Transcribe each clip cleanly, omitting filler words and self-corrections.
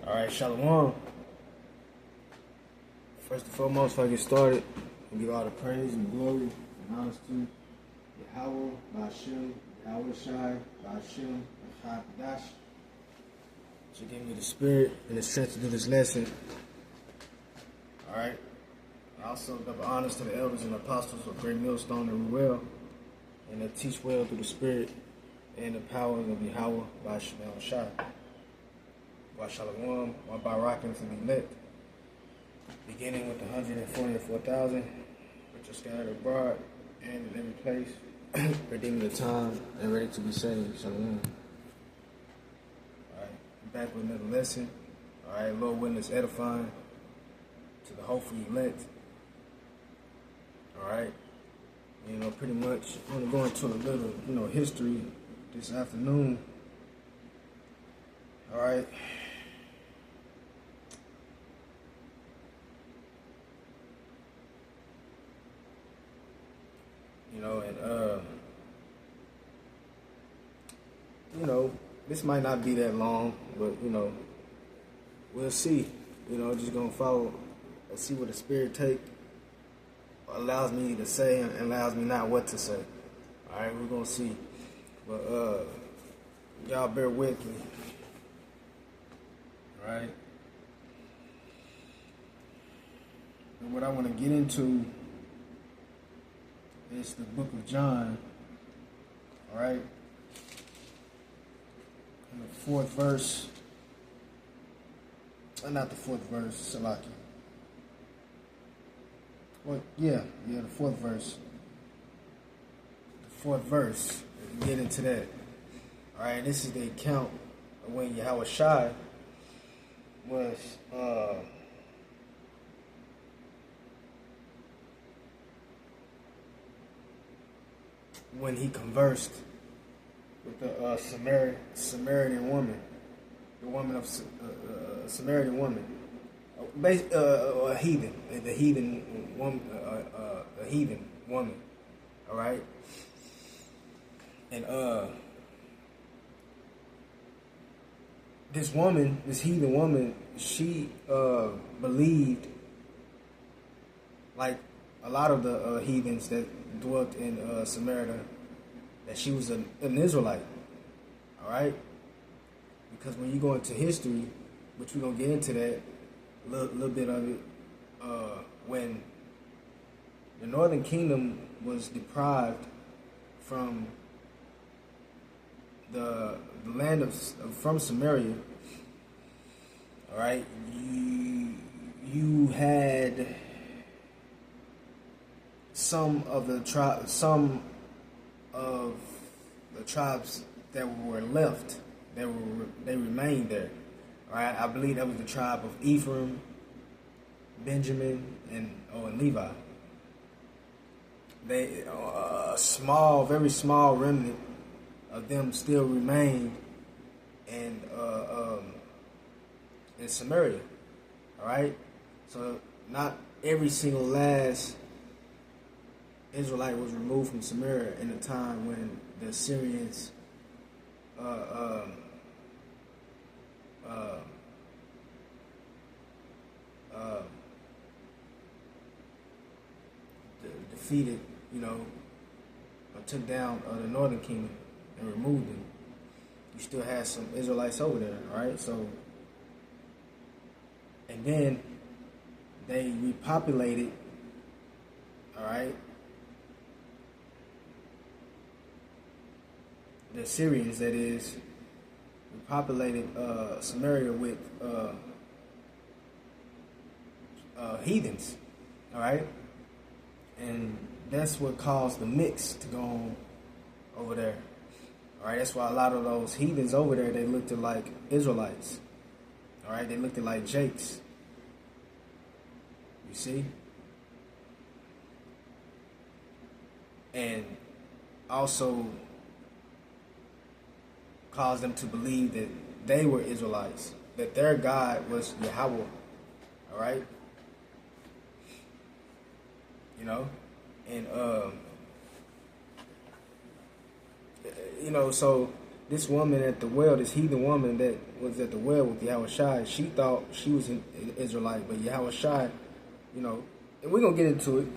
Alright, Shalom. First and foremost, before I get started, I give all the praise and glory and honor to Yahweh, Ba'ashem, Yahweh Shai, Ba'ashem, Ba'adash. So give me the spirit and the strength to do this lesson. Alright. I also double honors to the elders and apostles of Great Millstone and well, and that teach well through the spirit and the power of Yahweh, Ba'ashem, Shai. Wa Shalom, wa Barakim to be lit. Beginning with the 144,000, which are scattered abroad and in every place, redeeming the time and ready to be saved. Shalom. Alright, back with another lesson. Alright, Lord willing is edifying to the hopefully elect. Alright, pretty much I'm going to go into a little, history this afternoon. Alright. This might not be that long, but, we'll see. Just going to follow and see what the Spirit allows me to say and allows me not what to say. All right, we're going to see. But, y'all bear with me. All right. And what I want to get into is the book of John. All right. In the fourth verse, not the fourth verse, Salaki. Well, the fourth verse. The fourth verse, we get into that. All right, this is the account of when Yahweh Shai was, when he conversed with the Samaritan woman, the woman of Samaritan woman, a heathen, the heathen woman, a heathen woman. All right, and this heathen woman, she believed, like a lot of the heathens that dwelt in Samaria, that she was an Israelite. All right, because when you go into history, which we're gonna get into that little bit of it, when the Northern Kingdom was deprived from the land from Samaria. All right, you had some of the tribes that were left, they remained there. All right, I believe that was the tribe of Ephraim, Benjamin, and Levi. They a small, very small remnant of them still remained in Samaria. All right, so not every single last Israelite was removed from Samaria in the time when the Assyrians defeated, took down the Northern Kingdom and removed them. You still had some Israelites over there, all right? So, and then they repopulated, all right? The Assyrians, that is, repopulated Samaria with heathens, all right? And that's what caused the mix to go on over there. All right, that's why a lot of those heathens over there, they looked like Israelites. All right, they looked like Jakes. You see? And also caused them to believe that they were Israelites, that their God was Yahweh. All right? And so this woman at the well, this heathen woman that was at the well with Yahushua, she thought she was an Israelite, but Yahushua, you know, and we're gonna get into it.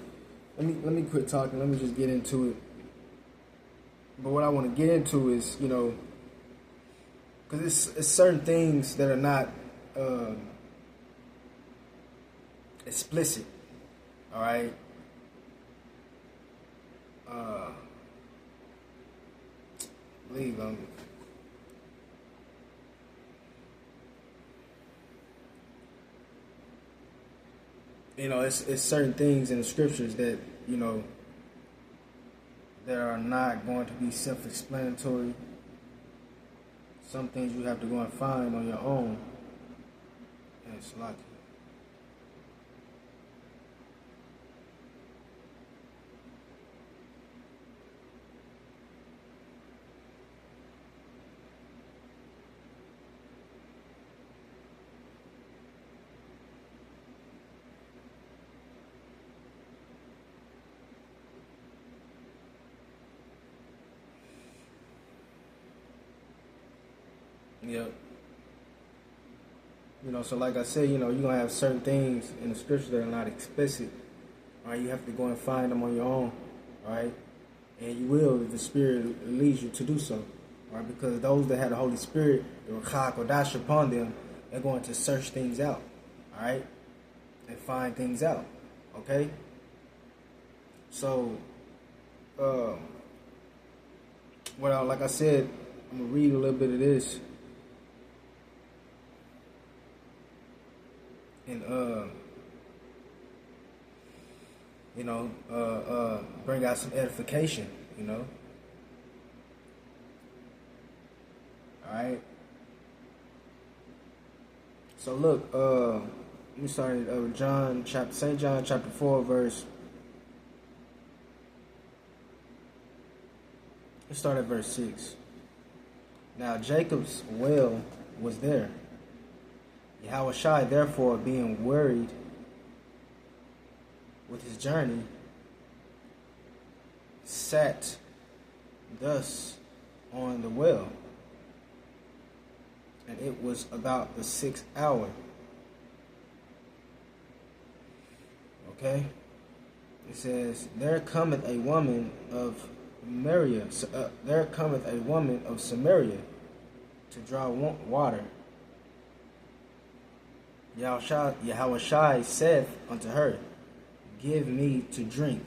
Let me quit talking. Let me just get into it. But what I want to get into is, you know, because it's certain things that are not explicit. All right. Leave them. You know, it's certain things in the scriptures that, you know, that are not going to be self-explanatory. Some things you have to go and find on your own. And it's like, yep. You know, so like I said, you know, you're going to have certain things in the scripture that are not explicit. All right, you have to go and find them on your own. All right, and you will if the Spirit leads you to do so. All right, because those that have the Holy Spirit, the Ruach HaKodesh upon them, they're going to search things out. All right, and find things out. Okay. So, like I said, I'm gonna read a little bit of this. And you know, bring out some edification, you know. All right. So look, let me start at St. John chapter 4, verse. Let's start at verse 6. Now Jacob's well was there. Yahushua, therefore, being worried with his journey, sat thus on the well. And it was about the 6th hour. Okay? It says, there cometh a woman of Samaria to draw water. Yahushua saith unto her, give me to drink.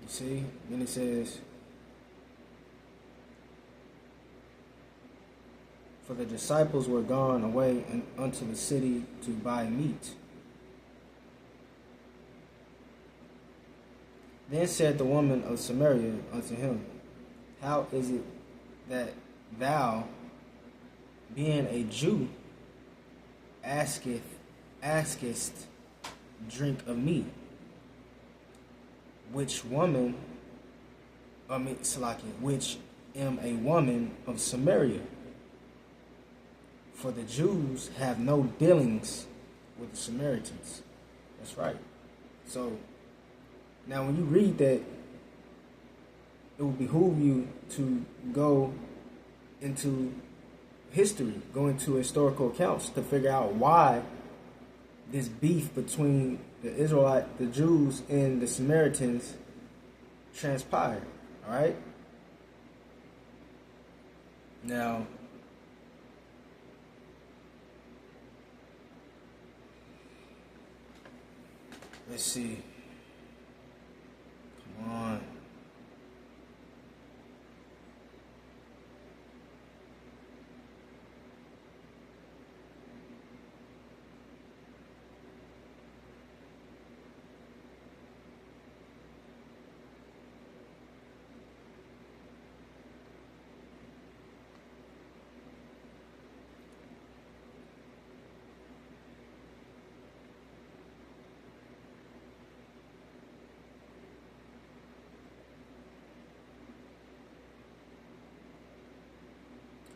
You see? Then it says, for the disciples were gone away unto the city to buy meat. Then said the woman of Samaria unto him, how is it that thou, being a Jew, askest drink of me, which am a woman of Samaria? For the Jews have no dealings with the Samaritans. That's right. So now when you read that, it will behoove you to go into history, go into historical accounts to figure out why this beef between the Jews and the Samaritans transpired. All right. Now, let's see. Come on.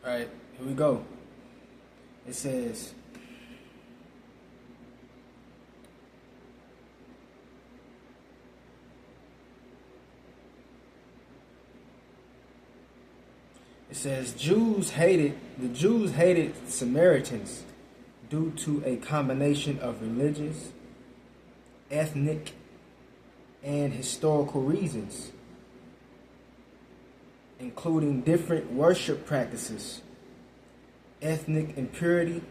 All right, here we go. It says, It says the Jews hated Samaritans due to a combination of religious, ethnic, and historical reasons, including different worship practices, ethnic impurity,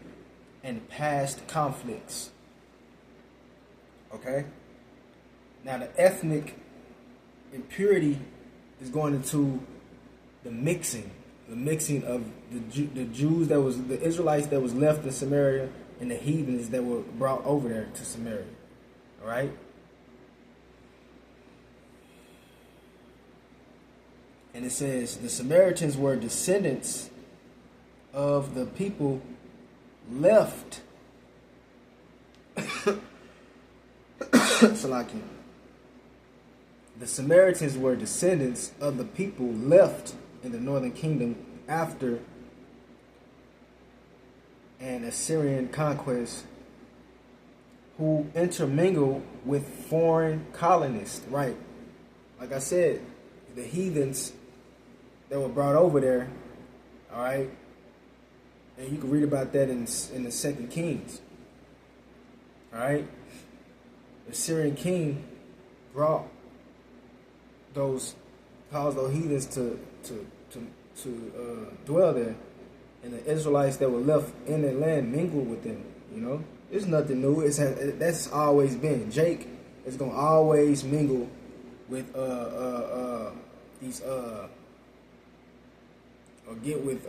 and past conflicts. Okay? Now the ethnic impurity is going into the mixing of the Jews the Israelites that was left in Samaria and the heathens that were brought over there to Samaria. All right? And it says the Samaritans were descendants of the people left Salaki. The Samaritans were descendants of the people left in the northern kingdom after an Assyrian conquest, who intermingled with foreign colonists. Right, like I said, the heathens that were brought over there. All right, and you can read about that in the Second Kings. All right, the Syrian king brought caused those heathens to dwell there, and the Israelites that were left in that land mingled with them. You know, it's nothing new. That's always been. Jake is gonna always mingle with these or get with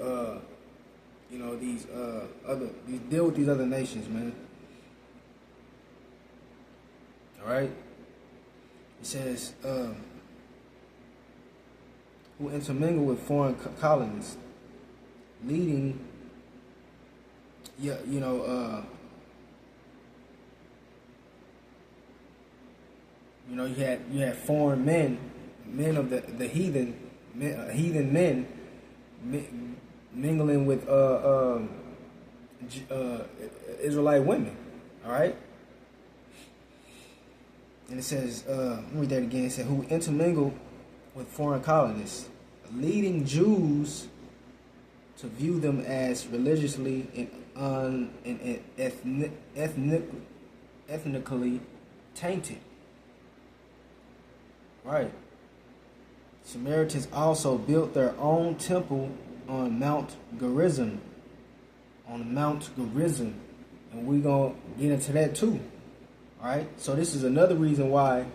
deal with these other nations, man. All right. It says who intermingle with foreign colonists, leading, you had foreign men of the heathen men mingling with Israelite women. All right. And it says, let me read that again. It said, who intermingle with foreign colonists, leading Jews to view them as religiously and ethnically tainted. Right. Samaritans also built their own temple on Mount Gerizim. And we're going to get into that too. All right. So this is another reason why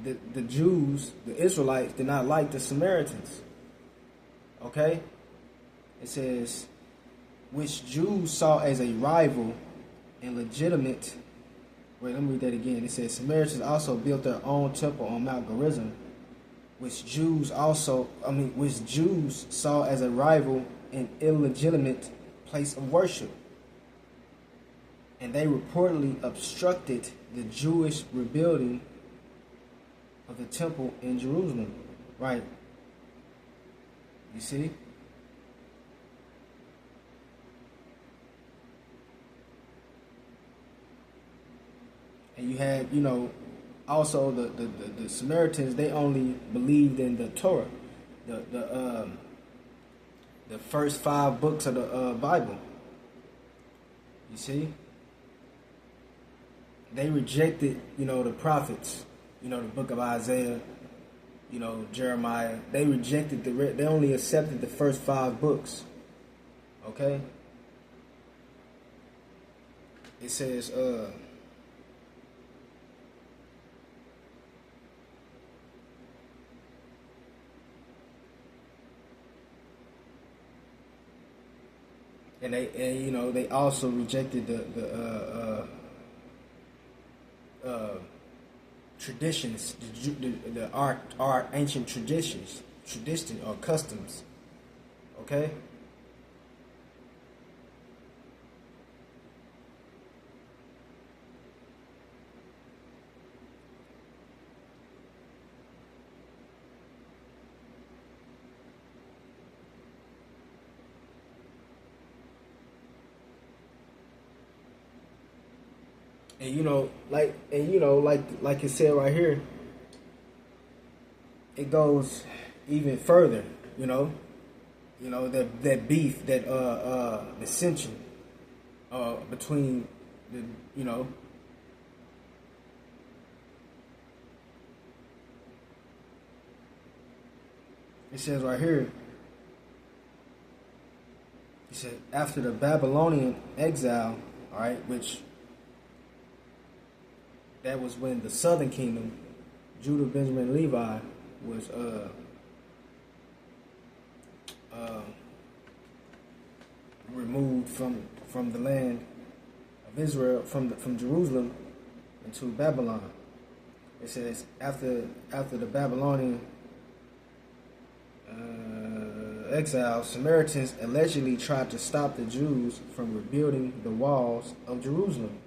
the Jews, the Israelites, did not like the Samaritans. Okay? It says, which Jews saw as a rival and legitimate. Wait, let me read that again. It says, Samaritans also built their own temple on Mount Gerizim, which Jews saw as a rival and illegitimate place of worship. And they reportedly obstructed the Jewish rebuilding of the temple in Jerusalem. Right. You see? And you had, also the Samaritans, they only believed in the Torah, the first 5 books of the Bible. You see? They rejected, the prophets, the book of Isaiah, Jeremiah. They rejected they only accepted the first 5 books. Okay? It says, and they also rejected the traditions, our ancient tradition or customs. Okay. And like it said right here, it goes even further, You know, that beef, that dissension between the, you know, it says right here, it said after the Babylonian exile, all right, which that was when the southern kingdom, Judah, Benjamin, Levi, was removed from the land of Israel, from Jerusalem into Babylon. It says after the Babylonian exile, Samaritans allegedly tried to stop the Jews from rebuilding the walls of Jerusalem.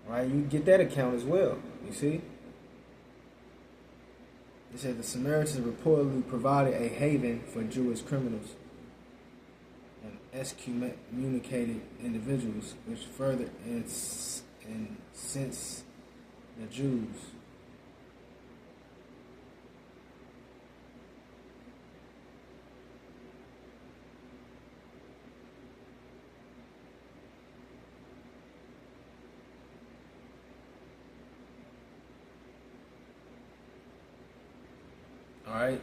Right, you get that account as well. You see, it said the Samaritans reportedly provided a haven for Jewish criminals and excommunicated individuals, which further incensed the Jews. All right.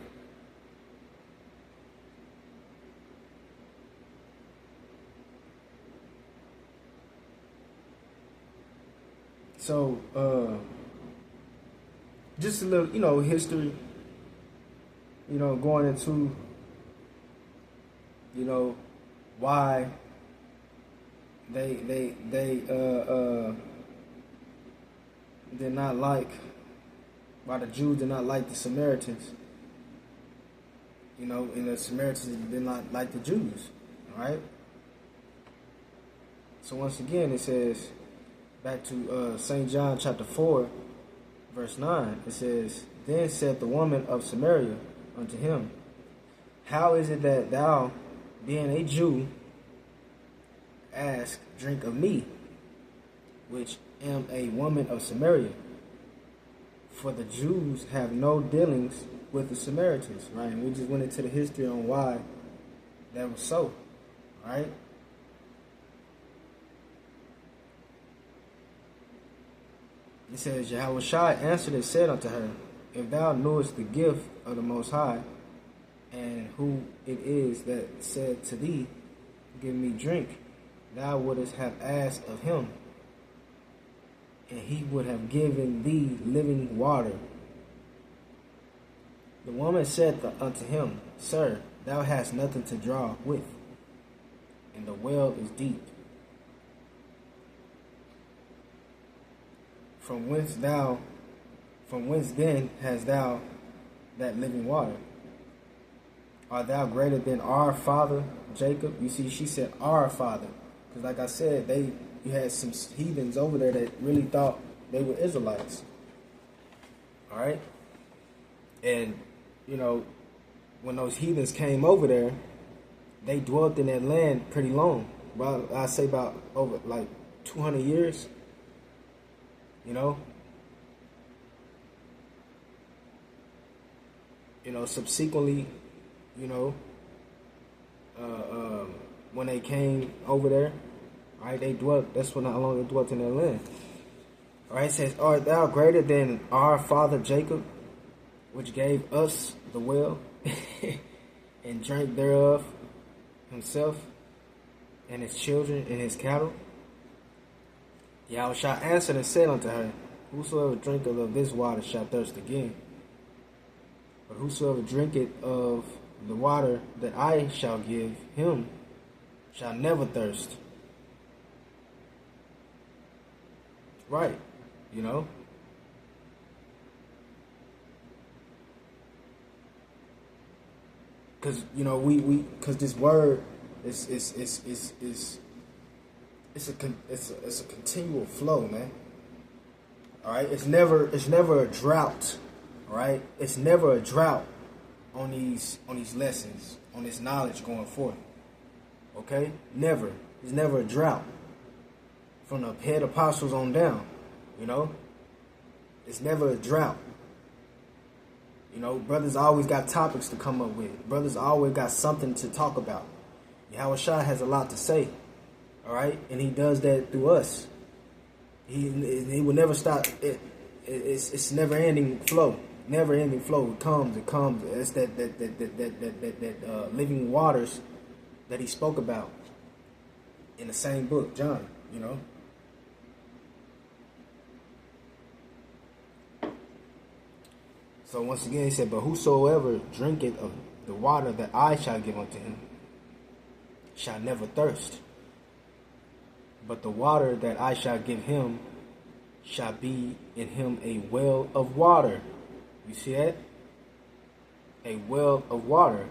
So, just a little, history, going into, why they did not like, why the Jews did not like the Samaritans. And the Samaritans did not like the Jews. All right. So once again, it says, back to St. John chapter 4, verse 9. It says, then said the woman of Samaria unto him, how is it that thou, being a Jew, ask drink of me, which am a woman of Samaria? For the Jews have no dealings with the Samaritans, right? And we just went into the history on why that was so, right? It says, Yahushua answered and said unto her, if thou knewest the gift of the Most High, and who it is that said to thee, give me drink, thou wouldest have asked of him, and he would have given thee living water. The woman said unto him, sir, thou hast nothing to draw with, and the well is deep. From whence then hast thou that living water? Art thou greater than our father Jacob? You see, she said our father, because like I said, you had some heathens over there that really thought they were Israelites. All right, and when those heathens came over there, they dwelt in that land pretty long. Well, I say about over like 200 years. Subsequently, when they came over there, right, they dwelt. That's when how long they dwelt in their land. All right, it says, art thou greater than our father Jacob, which gave us the well, and drank thereof himself, and his children, and his cattle? Yahushua answered and said unto her, whosoever drinketh of this water shall thirst again. But whosoever drinketh of the water that I shall give him shall never thirst. Right, Because because this word is a continual flow, man. All right, it's never a drought. All right, it's never a drought on these lessons, on this knowledge going forth. Okay, never. It's never a drought from the head apostles on down. It's never a drought. You know, brothers always got topics to come up with. Brothers always got something to talk about. Yahweh Shai has a lot to say. All right? And he does that through us. He will never stop. It's never-ending flow. Never-ending flow. It comes. It's that living waters that he spoke about in the same book, John, you know. So once again, he said, but whosoever drinketh of the water that I shall give unto him shall never thirst. But the water that I shall give him shall be in him a well of water. You see that? A well of water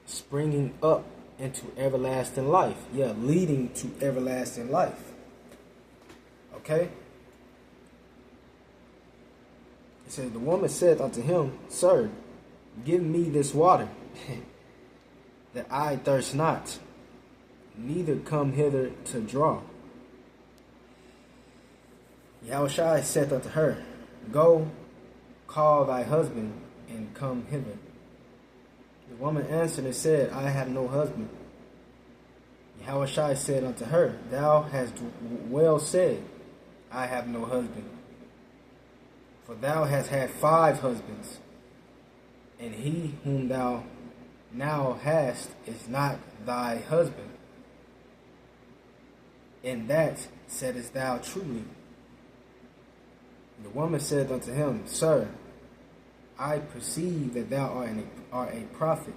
springing up into everlasting life. Yeah, leading to everlasting life. Okay? It says, the woman said unto him, Sir, give me this water, that I thirst not, neither come hither to draw. Yahushua said unto her, Go, call thy husband, and come hither. The woman answered and said, I have no husband. Yahushua said unto her, Thou hast well said, I have no husband. For thou hast had 5 husbands, and he whom thou now hast is not thy husband. And that saidest thou truly. The woman said unto him, Sir, I perceive that thou art a prophet.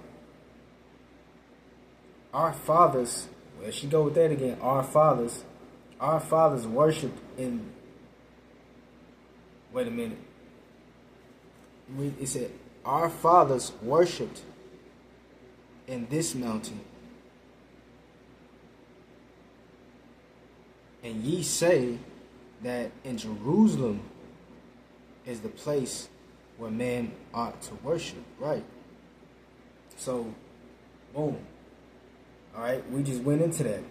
Our fathers, well, she go with that again, our fathers worshipped in, wait a minute. It said, our fathers worshipped in this mountain. And ye say that in Jerusalem is the place where men ought to worship, right? So, boom. All right, we just went into that,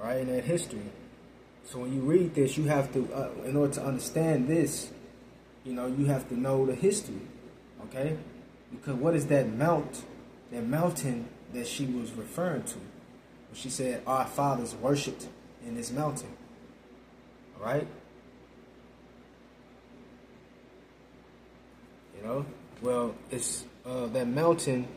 right, in that history. So when you read this, you have to, in order to understand this, you know, you have to know the history, okay? Because what is that mountain that she was referring to? She said, our fathers worshipped in this mountain, all right? You know, well, it's that mountain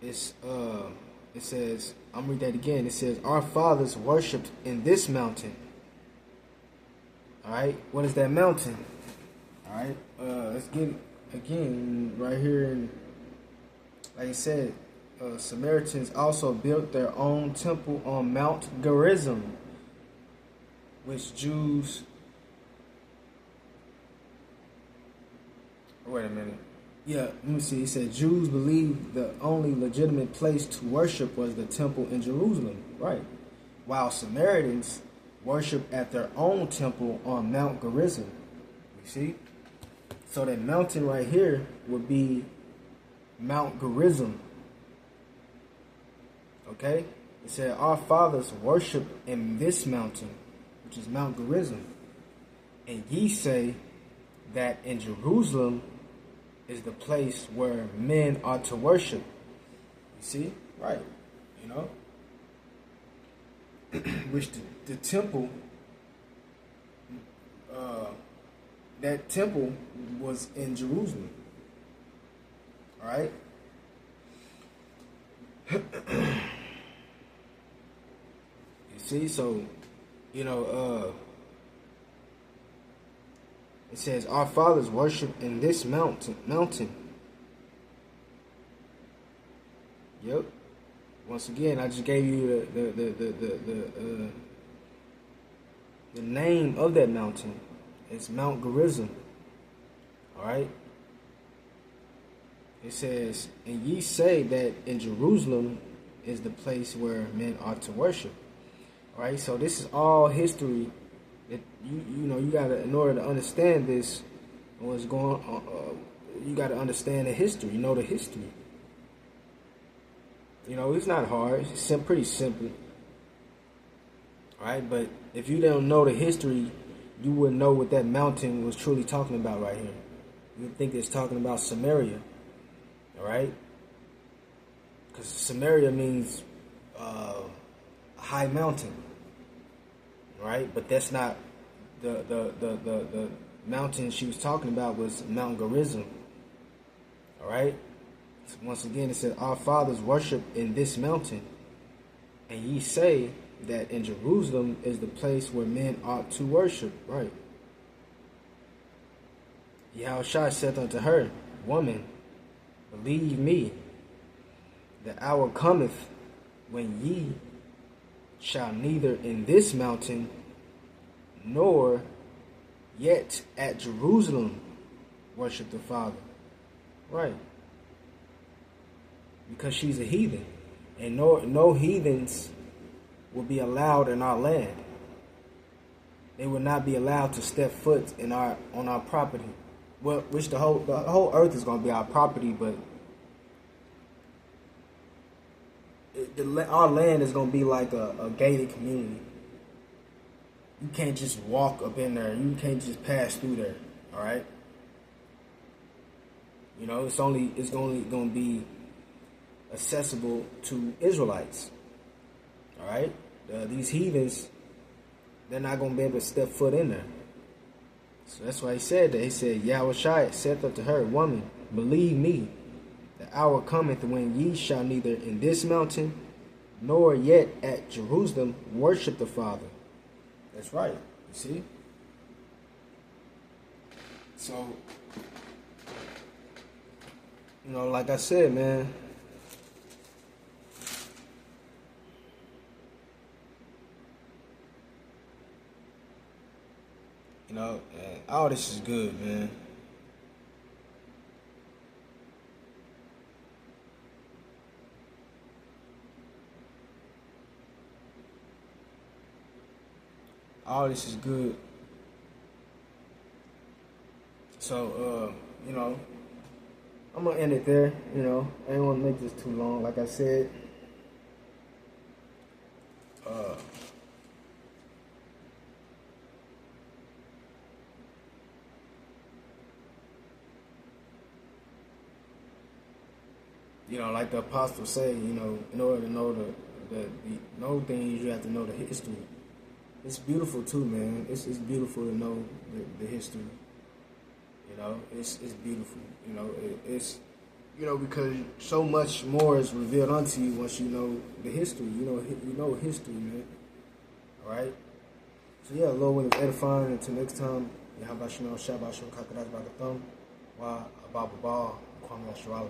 is it says, I'm read that again. It says, our fathers worshipped in this mountain. All right, what is that mountain? All right, let's get it again right here. In, like I said, Samaritans also built their own temple on Mount Gerizim, which Jews. Wait a minute. Yeah, let me see. It said Jews believed the only legitimate place to worship was the temple in Jerusalem, right? While Samaritans worship at their own temple on Mount Gerizim. You see? So that mountain right here would be Mount Gerizim. Okay? It said our fathers worship in this mountain, which is Mount Gerizim. And ye say that in Jerusalem is the place where men ought to worship. You see? Right. You know? Which the temple, that temple was in Jerusalem. Alright? You see? So, you know, it says, our fathers worship in this mountain. Yep. Once again, I just gave you the name of that mountain. It's Mount Gerizim. All right. It says, and ye say that in Jerusalem is the place where men ought to worship. All right. So this is all history. That you know, you gotta, in order to understand this, what's going on, you gotta understand the history. You know the history. You know, it's not hard. It's pretty simple. All right, but if you don't know the history, you wouldn't know what that mountain was truly talking about right here. you think it's talking about Samaria, all right? Because Samaria means a high mountain, right? But that's not the mountain she was talking about was Mount Gerizim, all right? So once again, it said, our fathers worship in this mountain, and ye say that in Jerusalem is the place where men ought to worship, right? Yahushua saith unto her, woman, believe me, the hour cometh when ye shall neither in this mountain nor yet at Jerusalem worship the Father. Right. Because she's a heathen. And no heathens will be allowed in our land. They will not be allowed to step foot on our property. Well, which the whole earth is going to be our property, but our land is going to be like a gated community. You can't just walk up in there. You can't just pass through there. All right. You know, it's only going to be accessible to Israelites. All right. These heathens, they're not going to be able to step foot in there. So that's why he said that. He said, Yahushua saith unto her, woman, believe me, the hour cometh when ye shall neither in this mountain nor yet at Jerusalem worship the Father. That's right. You see? So, you know, like I said, man, you know, all this is good, man. All this is good. So, you know, I'm going to end it there. You know, I didn't want to make this too long. Like I said, you know, like the apostles say, you know, in order to know know things, you have to know the history. It's beautiful too, man. It's beautiful to know the history. You know, it's beautiful. You know, it's you know, because so much more is revealed unto you once you know the history. You know history, man. All right. So yeah, Lord willing, edifying. Until next time, Yahabashino Shabashon Kakadas Bagathum, Wa Ababa Kwame Shalom.